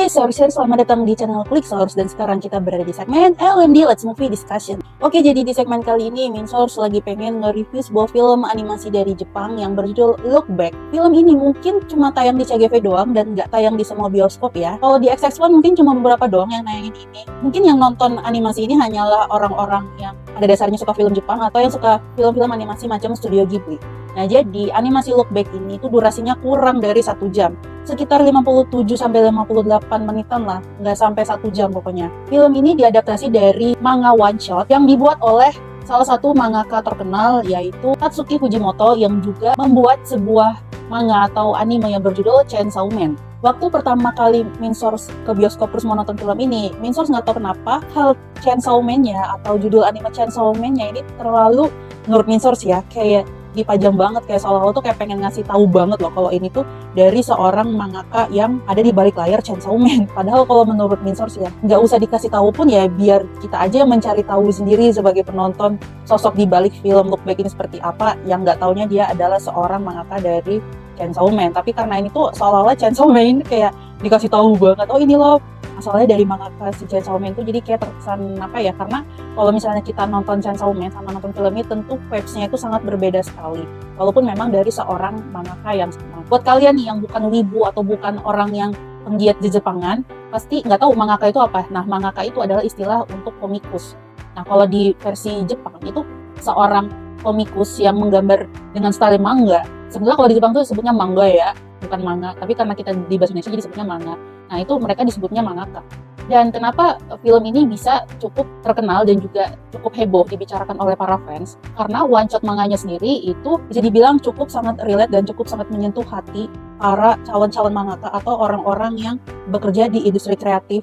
Hai Source, selamat datang di channel Klik Source dan sekarang kita berada di segmen LMD Let's Movie Discussion. Oke, jadi di segmen kali ini Min Source lagi pengen nge-review sebuah film animasi dari Jepang yang berjudul Look Back. Film ini mungkin cuma tayang di CGV doang dan nggak tayang di semua bioskop ya. Kalau di XX1 mungkin cuma beberapa doang yang nayangin ini. Mungkin yang nonton animasi ini hanyalah orang-orang yang pada dasarnya suka film Jepang atau yang suka film-film animasi macam Studio Ghibli. Nah, jadi animasi Look Back ini tuh durasinya kurang dari 1 jam. Sekitar 57-58 menitan lah, nggak sampai 1 jam pokoknya. Film ini diadaptasi dari manga one shot yang dibuat oleh salah satu mangaka terkenal yaitu Tatsuki Fujimoto yang juga membuat sebuah manga atau anime yang berjudul Chainsaw Man. Waktu pertama kali Min Source ke bioskop terus mau nonton film ini, Min Source nggak tahu kenapa hal Chainsaw Man-nya atau judul anime Chainsaw Man-nya ini terlalu, menurut Min Source ya, kayak dipajang banget, kayak seolah-olah tuh kayak pengen ngasih tahu banget loh kalau ini tuh dari seorang mangaka yang ada di balik layar Chainsaw Man. Padahal kalau menurut Min Source ya, nggak usah dikasih tahu pun ya, biar kita aja mencari tahu sendiri sebagai penonton sosok di balik film Look Back ini seperti apa, yang nggak taunya dia adalah seorang mangaka dari Chainsaw Man. Tapi karena ini tuh seolah-olah Chainsaw Man kayak dikasih tahu banget, oh ini loh asalnya dari mangaka si Chainsaw Man tuh, jadi kayak terkesan apa ya, karena kalau misalnya kita nonton Chainsaw Man sama nonton film ini tentu vibes-nya itu sangat berbeda sekali, walaupun memang dari seorang mangaka yang sama. Buat kalian nih yang bukan wibu atau bukan orang yang penggiat di Jepangan, pasti nggak tahu mangaka itu apa. Nah, mangaka itu adalah istilah untuk komikus. Nah, kalau di versi Jepang itu seorang komikus yang menggambar dengan style manga. Sebenarnya kalau di Jepang tuh sebutnya manga ya, bukan manga, tapi karena kita di bahasa Indonesia jadi sebutnya manga. Nah, itu mereka disebutnya mangaka. Dan kenapa film ini bisa cukup terkenal dan juga cukup heboh dibicarakan oleh para fans? Karena one shot manganya sendiri itu bisa dibilang cukup sangat relate dan cukup sangat menyentuh hati para calon-calon mangaka atau orang-orang yang bekerja di industri kreatif,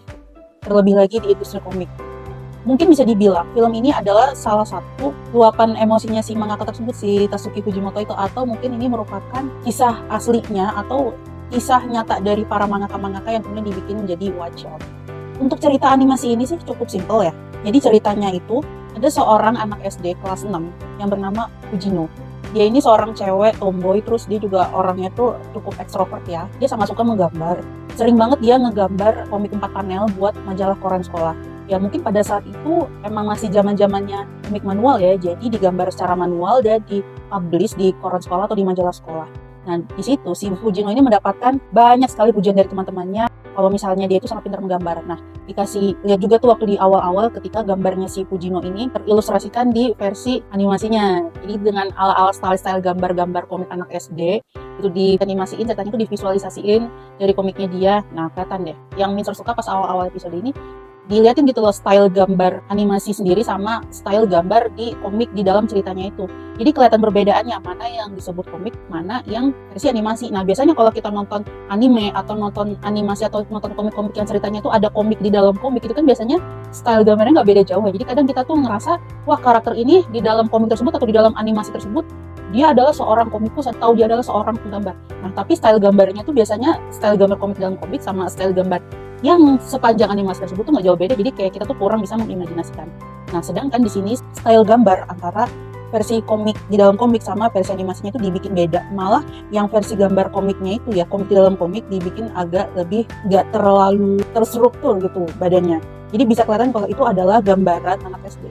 terlebih lagi di industri komik. Mungkin bisa dibilang film ini adalah salah satu luapan emosinya si mangaka tersebut, si Tatsuki Fujimoto itu, atau mungkin ini merupakan kisah aslinya atau kisah nyata dari para mangaka-mangaka yang kemudian dibikin menjadi one shot. Untuk cerita animasi ini sih cukup simpel ya. Jadi ceritanya itu ada seorang anak SD kelas 6 yang bernama Fujino. Dia ini seorang cewek tomboy, terus dia juga orangnya tuh cukup ekstrovert ya. Dia sangat suka menggambar. Sering banget dia ngegambar komik 4 panel buat majalah koran sekolah. Ya mungkin pada saat itu emang masih zaman-zamannya komik manual ya. Jadi digambar secara manual dan dipublish di koran sekolah atau di majalah sekolah. Nah, di situ si Fujino ini mendapatkan banyak sekali pujian dari teman-temannya kalau misalnya dia itu sangat pintar menggambar. Nah, dikasih lihat juga tuh waktu di awal-awal ketika gambarnya si Fujino ini terilustrasikan di versi animasinya. Jadi dengan ala-ala style-style gambar-gambar komik anak SD itu dianimasiin, ceritanya itu divisualisasiin dari komiknya dia. Nah, kelihatan deh. Yang Min Source suka pas awal-awal episode ini, dilihatin gitu loh style gambar animasi sendiri sama style gambar di komik di dalam ceritanya itu. Jadi kelihatan perbedaannya, mana yang disebut komik, mana yang versi animasi. Nah, biasanya kalau kita nonton anime atau nonton animasi atau nonton komik-komik yang ceritanya itu ada komik di dalam komik, itu kan biasanya style gambarnya nggak beda jauh ya. Jadi kadang kita tuh ngerasa, wah karakter ini di dalam komik tersebut atau di dalam animasi tersebut dia adalah seorang komikus atau dia adalah seorang penggambar. Nah, tapi style gambarnya tuh biasanya style gambar komik dalam komik sama style gambar yang sepanjang animasi tersebut tuh nggak jauh beda, jadi kayak kita tuh kurang bisa mengimajinasikan. Nah, sedangkan di sini style gambar antara versi komik di dalam komik sama versi animasinya itu dibikin beda. Malah yang versi gambar komiknya itu ya, komik di dalam komik dibikin agak lebih nggak terlalu terstruktur gitu badannya. Jadi bisa kelihatan kalau itu adalah gambaran anak SD.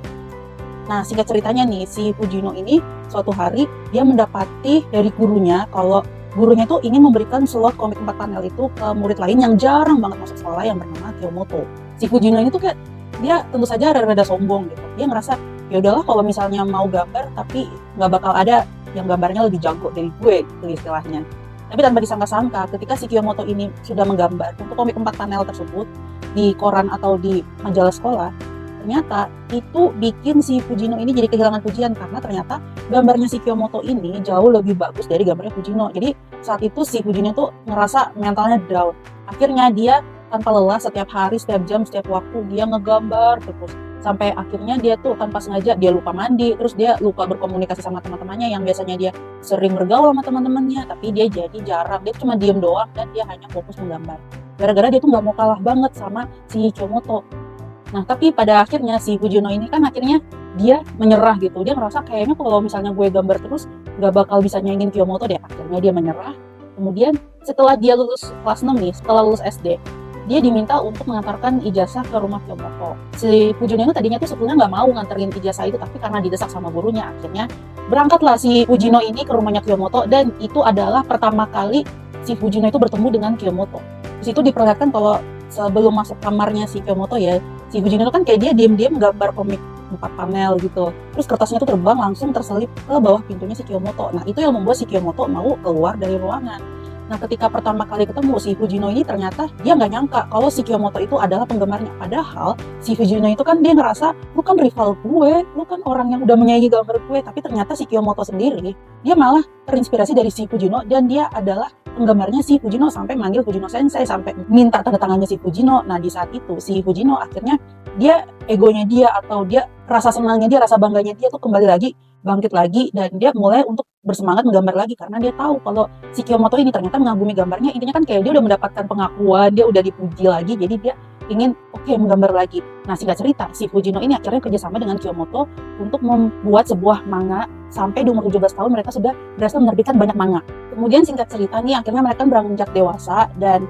Nah, singkat ceritanya nih, si Fujino ini suatu hari dia mendapati dari gurunya kalau gurunya tuh ingin memberikan slot komik 4 panel itu ke murid lain yang jarang banget masuk sekolah yang bernama Kiyomoto. Si Fujino ini tuh kayak dia tentu saja rada sombong gitu. Dia ngerasa ya udahlah kalau misalnya mau gambar tapi nggak bakal ada yang gambarnya lebih jago dari gue gitu istilahnya. Tapi tanpa disangka-sangka ketika si Kiyomoto ini sudah menggambar untuk komik 4 panel tersebut di koran atau di majalah sekolah, ternyata itu bikin si Fujino ini jadi kehilangan pujian karena ternyata gambarnya si Kiyomoto ini jauh lebih bagus dari gambarnya Fujino. Jadi saat itu si Fujino tuh ngerasa mentalnya down. Akhirnya dia tanpa lelah setiap hari, setiap jam, setiap waktu dia ngegambar terus. Sampai akhirnya dia tuh tanpa sengaja dia lupa mandi, terus dia lupa berkomunikasi sama teman-temannya yang biasanya dia sering bergaul sama teman-temannya, tapi dia jadi jarang, dia cuma diem doang dan dia hanya fokus menggambar. Gara-gara dia tuh nggak mau kalah banget sama si Kiyomoto. Nah, tapi pada akhirnya si Fujino ini kan akhirnya dia menyerah gitu. Dia ngerasa kayaknya kalau misalnya gue gambar terus gak bakal bisa nyaingin Kiyomoto deh. Akhirnya dia menyerah. Kemudian setelah dia lulus kelas 6 nih, setelah lulus SD, dia diminta untuk mengantarkan ijazah ke rumah Kyomoto. Si Fujino itu tadinya tuh sebetulnya nggak mau nganterin ijazah itu, tapi karena didesak sama gurunya, akhirnya berangkatlah si Fujino ini ke rumahnya Kyomoto, dan itu adalah pertama kali si Fujino itu bertemu dengan Kyomoto. Di situ diperlihatkan kalau sebelum masuk kamarnya si Kyomoto ya, si Fujino itu kan kayak dia diam-diam gambar komik 4 panel gitu. Terus kertasnya itu terbang langsung terselip ke bawah pintunya si Kyomoto. Nah, itu yang membuat si Kyomoto mau keluar dari ruangan. Nah, ketika pertama kali ketemu si Fujino ini, ternyata dia nggak nyangka kalau si Kyomoto itu adalah penggemarnya. Padahal si Fujino itu kan dia ngerasa, lu kan rival gue, lu kan orang yang udah menyaingi gambar gue. Tapi ternyata si Kyomoto sendiri, dia malah terinspirasi dari si Fujino, dan dia adalah penggemarnya si Fujino, sampai manggil Fujino Sensei, sampai minta tanda tangannya si Fujino. Nah, di saat itu si Fujino akhirnya dia egonya dia, atau dia rasa senangnya dia, rasa bangganya dia tuh kembali lagi, bangkit lagi, dan dia mulai untuk bersemangat menggambar lagi karena dia tahu kalau si Kyomoto ini ternyata mengagumi gambarnya. Intinya kan kayak dia udah mendapatkan pengakuan, dia udah dipuji lagi, jadi dia ingin menggambar lagi. Nah, singkat cerita, si Fujino ini akhirnya kerjasama dengan Kyomoto untuk membuat sebuah manga. Sampai di umur 17 tahun mereka sudah berhasil menerbitkan banyak manga. Kemudian singkat cerita nih, akhirnya mereka beranjak dewasa, dan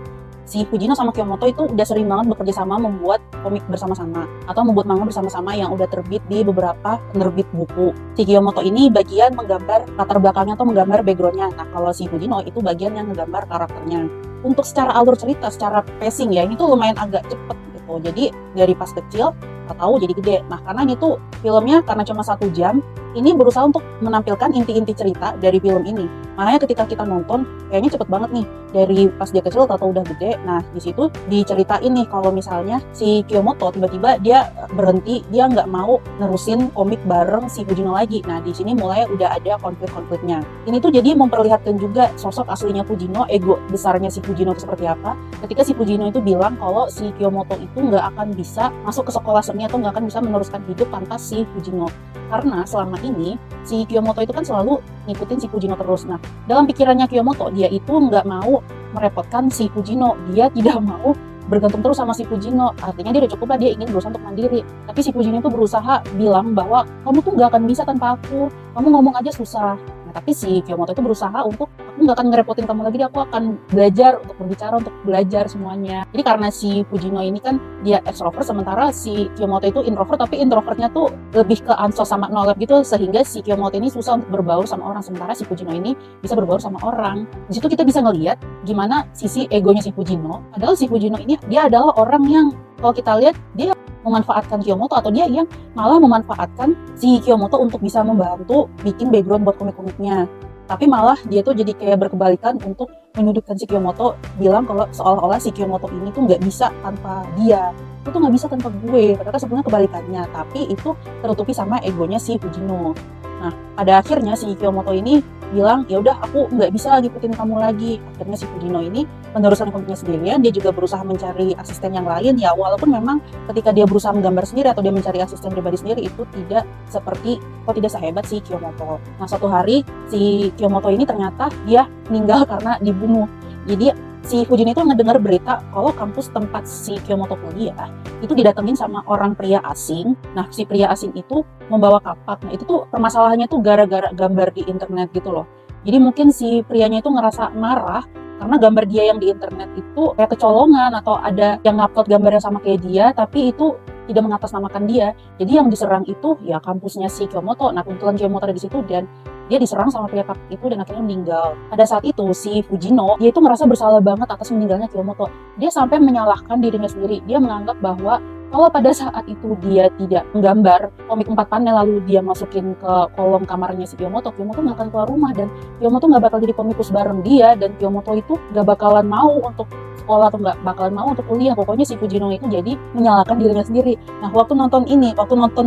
si Fujino sama Kyomoto itu udah sering banget bekerja sama membuat komik bersama-sama atau membuat manga bersama-sama yang udah terbit di beberapa penerbit buku. Si Kyomoto ini bagian menggambar latar belakangnya atau menggambar backgroundnya. Nah, kalau si Fujino itu bagian yang menggambar karakternya. Untuk secara alur cerita, secara pacing ya, ini tuh lumayan agak cepet gitu. Jadi dari pas kecil atau jadi gede. Nah, karena ini tuh filmnya karena cuma 1 jam, ini berusaha untuk menampilkan inti-inti cerita dari film ini. Makanya ketika kita nonton, kayaknya cepet banget nih. Dari pas dia kecil atau udah gede. Nah, di situ diceritain nih kalau misalnya si Kyomoto tiba-tiba dia berhenti, dia nggak mau nerusin komik bareng si Fujino lagi. Nah, di sini mulai udah ada konflik-konfliknya. Ini tuh jadi memperlihatkan juga sosok aslinya Fujino, ego besarnya si Fujino itu seperti apa. Ketika si Fujino itu bilang kalau si Kyomoto itu nggak akan bisa masuk ke sekolah seni atau nggak akan bisa meneruskan hidup tanpa si Fujino. Karena selama ini si Kyomoto itu kan selalu ngikutin si Fujino terus. Nah, dalam pikirannya Kyomoto, dia itu nggak mau merepotkan si Fujino, dia tidak mau bergantung terus sama si Fujino. Artinya dia udah cukup lah, dia ingin berusaha untuk mandiri. Tapi si Fujino itu berusaha bilang bahwa kamu tuh nggak akan bisa tanpa aku, kamu ngomong aja susah. Nah, tapi si Kyomoto itu berusaha untuk, aku nggak akan ngerepotin kamu lagi, aku akan belajar untuk berbicara, untuk belajar semuanya. Jadi karena si Fujino ini kan dia extrovert, sementara si Kyomoto itu introvert, tapi introvertnya tuh lebih ke ansos sama no lab gitu, sehingga si Kyomoto ini susah untuk berbaur sama orang, sementara si Fujino ini bisa berbaur sama orang. Di situ kita bisa ngelihat gimana sisi egonya si Fujino. Padahal si Fujino ini dia adalah orang yang kalau kita lihat dia memanfaatkan Kyomoto, atau dia yang malah memanfaatkan si Kyomoto untuk bisa membantu bikin background buat komik-komiknya. Tapi malah dia tuh jadi kayak berkebalikan untuk menyudutkan si Kyomoto, bilang kalau seolah-olah si Kyomoto ini tuh nggak bisa tanpa dia, itu tuh nggak bisa tanpa gue. Padahal sebenarnya kebalikannya, tapi itu tertutupi sama egonya si Fujino. Nah, pada akhirnya si Kyomoto ini bilang, ya udah aku nggak bisa ngikutin kamu lagi. Akhirnya si Fujino ini meneruskan komiknya sendirian. Dia juga berusaha mencari asisten yang lain ya, walaupun memang ketika dia berusaha menggambar sendiri atau dia mencari asisten pribadi sendiri, itu tidak seperti atau tidak sehebat si Kyomoto. Nah, suatu hari si Kyomoto ini ternyata dia meninggal karena dibunuh. Jadi si Fujino itu ngedengar berita kalau kampus tempat si Kyomoto kuliah itu didatengin sama orang pria asing. Nah, si pria asing itu membawa kapak. Nah, itu tuh permasalahannya tuh gara-gara gambar di internet gitu loh. Jadi mungkin si prianya itu ngerasa marah karena gambar dia yang di internet itu kayak kecolongan, atau ada yang ngupload gambarnya sama kayak dia tapi itu tidak mengatasnamakan dia. Jadi yang diserang itu ya kampusnya si Kyomoto. Nah, kebetulan Kyomoto ada di situ dan dia diserang sama pria kapak itu dan akhirnya meninggal. Pada saat itu si Fujino, dia itu merasa bersalah banget atas meninggalnya Kyomoto. Dia sampai menyalahkan dirinya sendiri. Dia menganggap bahwa kalau pada saat itu dia tidak menggambar komik 4 panel lalu dia masukin ke kolom kamarnya si Kyomoto nggak akan keluar rumah, dan Kyomoto nggak bakal jadi komikus bareng dia, dan Kyomoto itu nggak bakalan mau untuk sekolah atau nggak bakalan mau untuk kuliah. Pokoknya si Fujino itu jadi menyalahkan dirinya sendiri. Nah, waktu nonton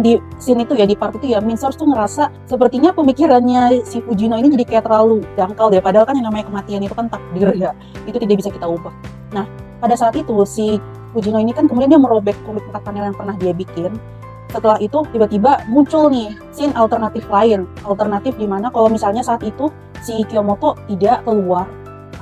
di scene itu ya, di part itu ya, Min-source tuh ngerasa sepertinya pemikirannya si Fujino ini jadi kayak terlalu dangkal deh. Padahal kan yang namanya kematian itu kan takdir ya, itu tidak bisa kita ubah. Nah, pada saat itu si Fujino ini kan kemudian dia merobek komik 4 panel yang pernah dia bikin. Setelah itu tiba-tiba muncul nih scene alternatif lain, alternatif dimana kalau misalnya saat itu si Kyomoto tidak keluar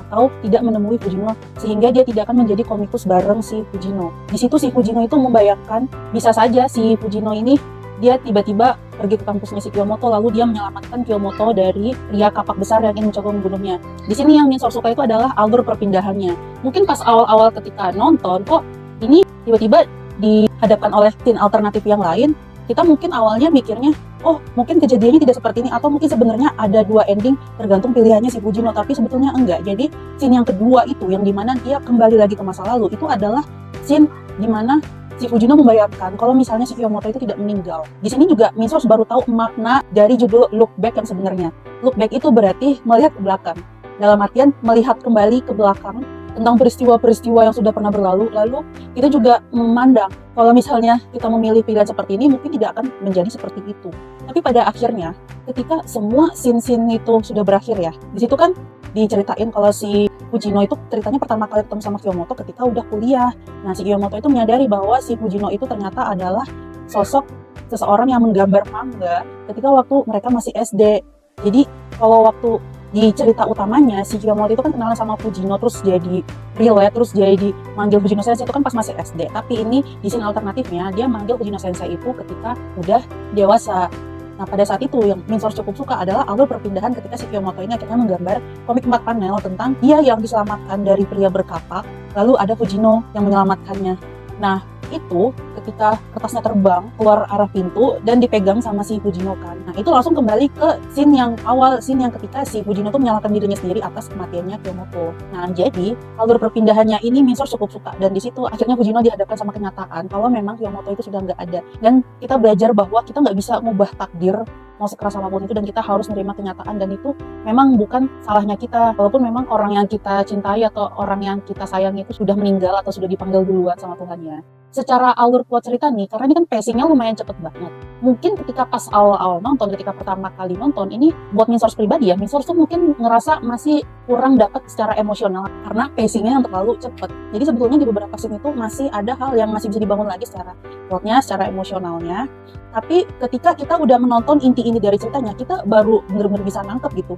atau tidak menemui Fujino, sehingga dia tidak akan menjadi komikus bareng si Fujino. Di situ si Fujino itu membayangkan bisa saja si Fujino ini dia tiba-tiba pergi ke kampusnya si Kiyomoto, lalu dia menyelamatkan Kiyomoto dari pria kapak besar yang ingin mencoba membunuhnya. Di sini yang Min Source suka itu adalah alur perpindahannya. Mungkin pas awal-awal ketika nonton, kok ini tiba-tiba dihadapkan oleh scene alternatif yang lain, kita mungkin awalnya mikirnya, oh mungkin kejadiannya tidak seperti ini, atau mungkin sebenarnya ada dua ending tergantung pilihannya si Fujino, tapi sebetulnya enggak. Jadi scene yang kedua itu, yang dimana dia kembali lagi ke masa lalu, itu adalah scene dimana si Fujino membayangkan kalau misalnya si Kiyomoto itu tidak meninggal. Di sini juga Min Source baru tahu makna dari judul Look Back yang sebenarnya. Look Back itu berarti melihat ke belakang. Dalam artian melihat kembali ke belakang tentang peristiwa-peristiwa yang sudah pernah berlalu, lalu kita juga memandang kalau misalnya kita memilih pilihan seperti ini mungkin tidak akan menjadi seperti itu. Tapi pada akhirnya ketika semua scene-scene itu sudah berakhir ya, di situ kan diceritain kalau si Fujino itu ceritanya pertama kali ketemu sama Kiyomoto ketika udah kuliah. Nah, si Kiyomoto itu menyadari bahwa si Fujino itu ternyata adalah sosok seseorang yang menggambar manga ketika waktu mereka masih SD. Jadi kalau waktu di cerita utamanya si Kiyomoto itu kan kenalan sama Fujino, terus jadi relate, terus jadi manggil Fujino Sensei itu kan pas masih SD. Tapi ini di scene alternatifnya dia manggil Fujino Sensei itu ketika udah dewasa. Nah, pada saat itu yang Min Source cukup suka adalah alur perpindahan ketika si Kiyomoto ini akhirnya menggambar komik 4 panel tentang dia yang diselamatkan dari pria berkapak, lalu ada Fujino yang menyelamatkannya. Nah, itu ketika kertasnya terbang keluar arah pintu dan dipegang sama si Fujino kan. Nah, itu langsung kembali ke scene yang awal, scene yang ketika si Fujino tuh menyalahkan dirinya sendiri atas kematiannya Kiyomoto. Nah, jadi alur perpindahannya ini Min Source cukup suka, dan di situ akhirnya Fujino dihadapkan sama kenyataan kalau memang Kiyomoto itu sudah nggak ada, dan kita belajar bahwa kita nggak bisa ngubah takdir mau sekeras apapun itu, dan kita harus menerima kenyataan, dan itu memang bukan salahnya kita walaupun memang orang yang kita cintai atau orang yang kita sayangi itu sudah meninggal atau sudah dipanggil duluan sama Tuhannya. Secara alur plot cerita nih, karena ini kan pacingnya lumayan cepet banget, mungkin ketika pas awal-awal nonton, ketika pertama kali nonton ini, buat Min Source pribadi ya, Min Source tuh mungkin ngerasa masih kurang dapat secara emosional karena pacingnya yang terlalu cepet. Jadi sebetulnya di beberapa scene itu masih ada hal yang masih bisa dibangun lagi secara plotnya, secara emosionalnya. Tapi ketika kita udah menonton inti-inti dari ceritanya, kita baru bener-bener bisa nangkep gitu.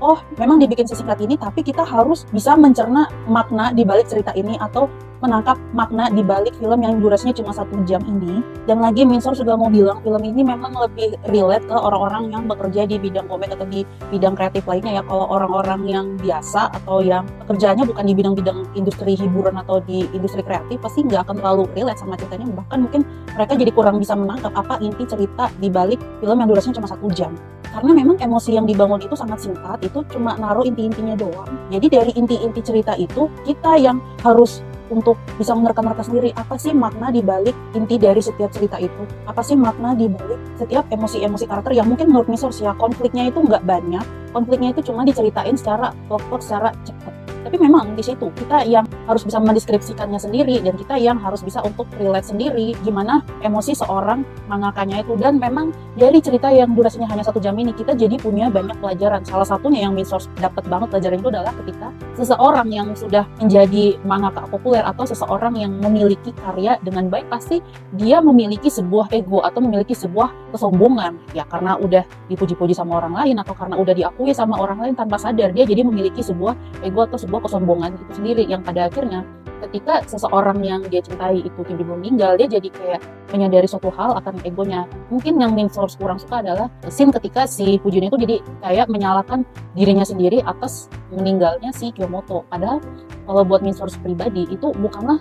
Oh, memang dibikin sesingkat ini, tapi kita harus bisa mencerna makna di balik cerita ini, atau menangkap makna di balik film yang durasinya cuma 1 jam ini. Dan lagi Min Source juga mau bilang film ini memang lebih relate ke orang-orang yang bekerja di bidang komik atau di bidang kreatif lainnya ya. Kalau orang-orang yang biasa atau yang pekerjaannya bukan di bidang-bidang industri hiburan atau di industri kreatif, pasti nggak akan terlalu relate sama ceritanya. Bahkan mungkin mereka jadi kurang bisa menangkap apa inti cerita di balik film yang durasinya cuma 1 jam. Karena memang emosi yang dibangun itu sangat singkat, itu cuma naruh inti-intinya doang. Jadi dari inti-inti cerita itu, kita yang harus untuk bisa menerka-nerka sendiri apa sih makna di balik inti dari setiap cerita itu, apa sih makna di balik setiap emosi-emosi karakter yang mungkin menurut Min Source ya, konfliknya itu nggak banyak, konfliknya itu cuma diceritain secara plot-plot, secara cepat. Tapi memang di situ kita yang harus bisa mendeskripsikannya sendiri, dan kita yang harus bisa untuk relate sendiri gimana emosi seorang mangakanya itu. Dan memang dari cerita yang durasinya hanya 1 jam ini, kita jadi punya banyak pelajaran. Salah satunya yang Min Source dapat banget pelajaran itu adalah ketika seseorang yang sudah menjadi mangaka populer atau seseorang yang memiliki karya dengan baik, pasti dia memiliki sebuah ego atau memiliki sebuah kesombongan ya, karena udah dipuji-puji sama orang lain atau karena udah diakui sama orang lain, tanpa sadar dia jadi memiliki sebuah ego atau sebuah kesombongan itu sendiri, yang pada akhirnya ketika seseorang yang dia cintai itu tiba-tiba meninggal, dia jadi kayak menyadari suatu hal akan egonya. Mungkin yang Min Source kurang suka adalah scene ketika si Fujino itu jadi kayak menyalahkan dirinya sendiri atas meninggalnya si Kiyomoto. Padahal kalau buat Min Source pribadi itu bukanlah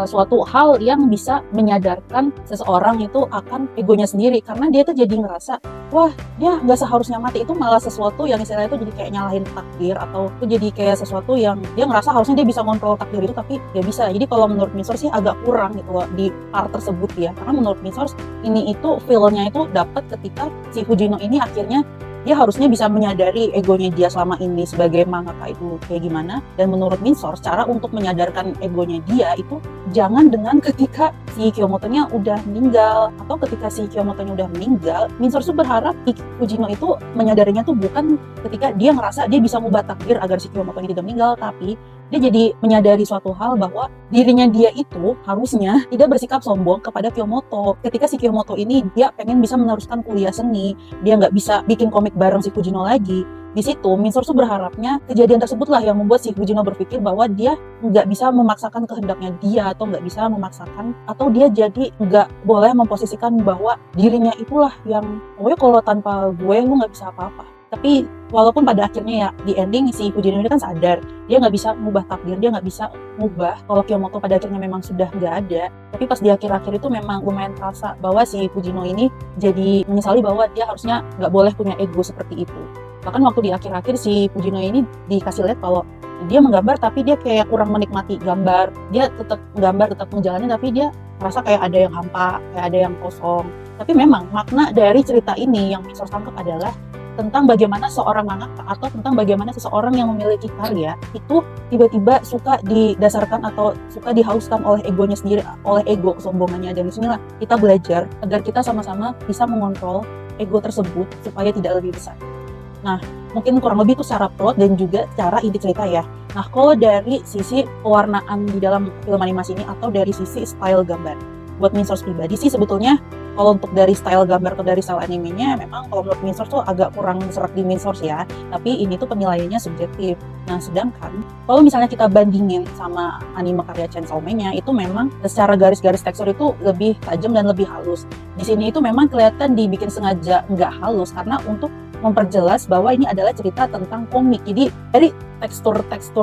suatu hal yang bisa menyadarkan seseorang itu akan egonya sendiri, karena dia tuh jadi ngerasa wah dia nggak seharusnya mati. Itu malah sesuatu yang istilahnya itu jadi kayak nyalahin takdir, atau itu jadi kayak sesuatu yang dia ngerasa harusnya dia bisa kontrol takdir itu tapi dia bisa. Jadi kalau menurut Min Source sih agak kurang gitu loh di part tersebut ya, karena menurut Min Source ini itu feel-nya itu dapat ketika si Fujino ini akhirnya dia harusnya bisa menyadari egonya dia selama ini sebagai mangaka itu kayak gimana. Dan menurut Min Source, cara untuk menyadarkan egonya dia itu jangan dengan ketika si Kiyomoto-nya udah meninggal, atau ketika si Kiyomoto-nya udah meninggal. Min Source berharap si Fujino itu menyadarinya tuh bukan ketika dia ngerasa dia bisa mengubah takdir agar si Kiyomoto-nya tidak meninggal, tapi dia jadi menyadari suatu hal bahwa dirinya dia itu harusnya tidak bersikap sombong kepada Kiyomoto. Ketika si Kiyomoto ini dia pengen bisa meneruskan kuliah seni, dia nggak bisa bikin komik bareng si Fujino lagi. Di situ Minsource berharapnya kejadian tersebutlah yang membuat si Fujino berpikir bahwa dia nggak bisa memaksakan kehendaknya dia, atau nggak bisa memaksakan, atau dia jadi nggak boleh memposisikan bahwa dirinya itulah yang pokoknya kalau tanpa gue lu nggak bisa apa-apa. Tapi walaupun pada akhirnya ya di ending si Fujino ini kan sadar dia nggak bisa mengubah takdir, dia nggak bisa mengubah kalau Kiyomoto pada akhirnya memang sudah nggak ada. Tapi pas di akhir-akhir itu memang lumayan terasa bahwa si Fujino ini jadi menyesali bahwa dia harusnya nggak boleh punya ego seperti itu. Bahkan waktu di akhir-akhir si Fujino ini dikasih lihat kalau dia menggambar tapi dia kayak kurang menikmati gambar. Dia tetap menggambar, tetap menjalani, tapi dia merasa kayak ada yang hampa, kayak ada yang kosong. Tapi memang makna dari cerita ini yang Minsource tangkap adalah tentang bagaimana seorang mangaka atau tentang bagaimana seseorang yang memiliki karya itu tiba-tiba suka didasarkan atau suka dihauskan oleh egonya sendiri, oleh ego kesombongannya. Dan disinilah kita belajar agar kita sama-sama bisa mengontrol ego tersebut supaya tidak lebih besar. Nah, mungkin kurang lebih itu secara plot dan juga secara inti cerita ya. Nah, kalau dari sisi pewarnaan di dalam film animasi ini atau dari sisi style gambar, buat Minsource pribadi sih sebetulnya kalau untuk dari style gambar atau dari style animenya memang kalau menurut Minsource tuh agak kurang serak di Minsource ya. Tapi ini tuh penilaiannya subjektif. Nah, sedangkan kalau misalnya kita bandingin sama anime karya Chainsaw Man-nya, itu memang secara garis-garis tekstur itu lebih tajam dan lebih halus. Di sini itu memang kelihatan dibikin sengaja nggak halus karena untuk memperjelas bahwa ini adalah cerita tentang komik. Jadi dari tekstur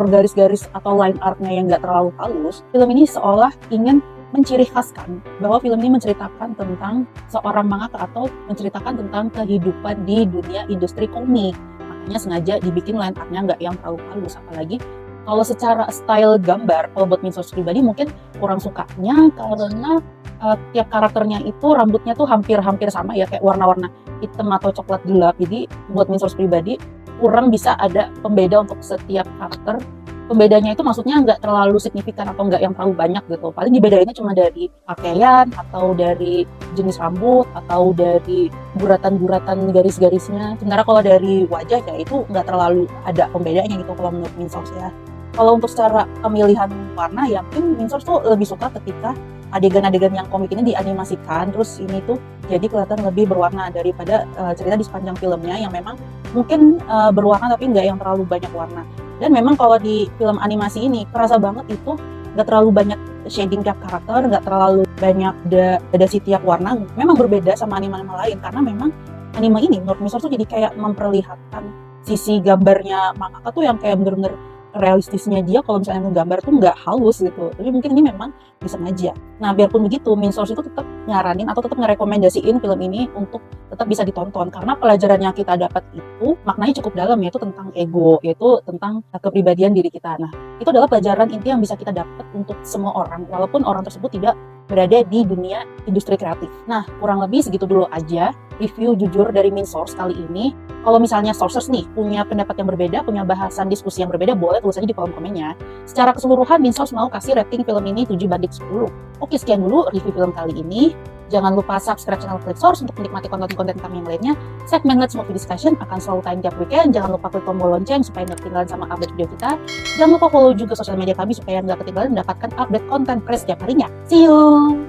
garis-garis atau line artnya yang nggak terlalu halus, film ini seolah ingin menciri khaskan bahwa film ini menceritakan tentang seorang mangaka atau menceritakan tentang kehidupan di dunia industri komik. Makanya sengaja dibikin line artnya nggak yang terlalu halus. Apalagi kalau secara style gambar, kalau buat Minsource pribadi mungkin kurang sukanya karena tiap karakternya itu rambutnya tuh hampir-hampir sama ya, kayak warna-warna hitam atau coklat gelap. Jadi buat Minsource pribadi kurang bisa ada pembeda untuk setiap karakter. Pembedanya itu maksudnya nggak terlalu signifikan atau nggak yang terlalu banyak gitu. Paling dibedainnya cuma dari pakaian atau dari jenis rambut atau dari guratan-guratan garis-garisnya. Sementara kalau dari wajah ya itu nggak terlalu ada pembedanya gitu kalau menurut Minsource ya. Kalau untuk secara pemilihan warna ya mungkin Minsource tuh lebih suka ketika adegan-adegan yang komik ini dianimasikan, terus ini tuh jadi kelihatan lebih berwarna daripada cerita di sepanjang filmnya yang memang mungkin berwarna tapi nggak yang terlalu banyak warna. Dan memang kalau di film animasi ini kerasa banget itu nggak terlalu banyak shading tiap karakter, nggak terlalu banyak gradasi tiap warna. Memang berbeda sama anime-anime lain karena memang anime ini menurut Minsource tuh jadi kayak memperlihatkan sisi gambarnya mangaka tuh yang kayak bener-bener realistisnya dia kalau misalnya nggambar tuh nggak halus gitu. Tapi mungkin ini memang disengaja. Nah, biarpun begitu, Minsource itu tetap nyaranin atau tetap ngerekomendasiin film ini untuk tetap bisa ditonton karena pelajaran yang kita dapat itu maknanya cukup dalam, yaitu tentang ego, yaitu tentang kepribadian diri kita. Nah, itu adalah pelajaran inti yang bisa kita dapat untuk semua orang walaupun orang tersebut tidak berada di dunia industri kreatif. Nah, kurang lebih segitu dulu aja review jujur dari Minsource kali ini. Kalau misalnya sources nih punya pendapat yang berbeda, punya bahasan diskusi yang berbeda, boleh tulis aja di kolom komennya. Secara keseluruhan, Minsource mau kasih rating film ini 7/10. Oke, sekian dulu review film kali ini. Jangan lupa subscribe channel Clicksource untuk menikmati konten-konten kami yang lainnya. Segmen Let's Movie Discussion akan selalu tayang tiap weekend. Jangan lupa klik tombol lonceng supaya nggak ketinggalan sama update video kita. Jangan lupa follow juga sosial media kami supaya nggak ketinggalan mendapatkan update konten fresh setiap harinya. See you!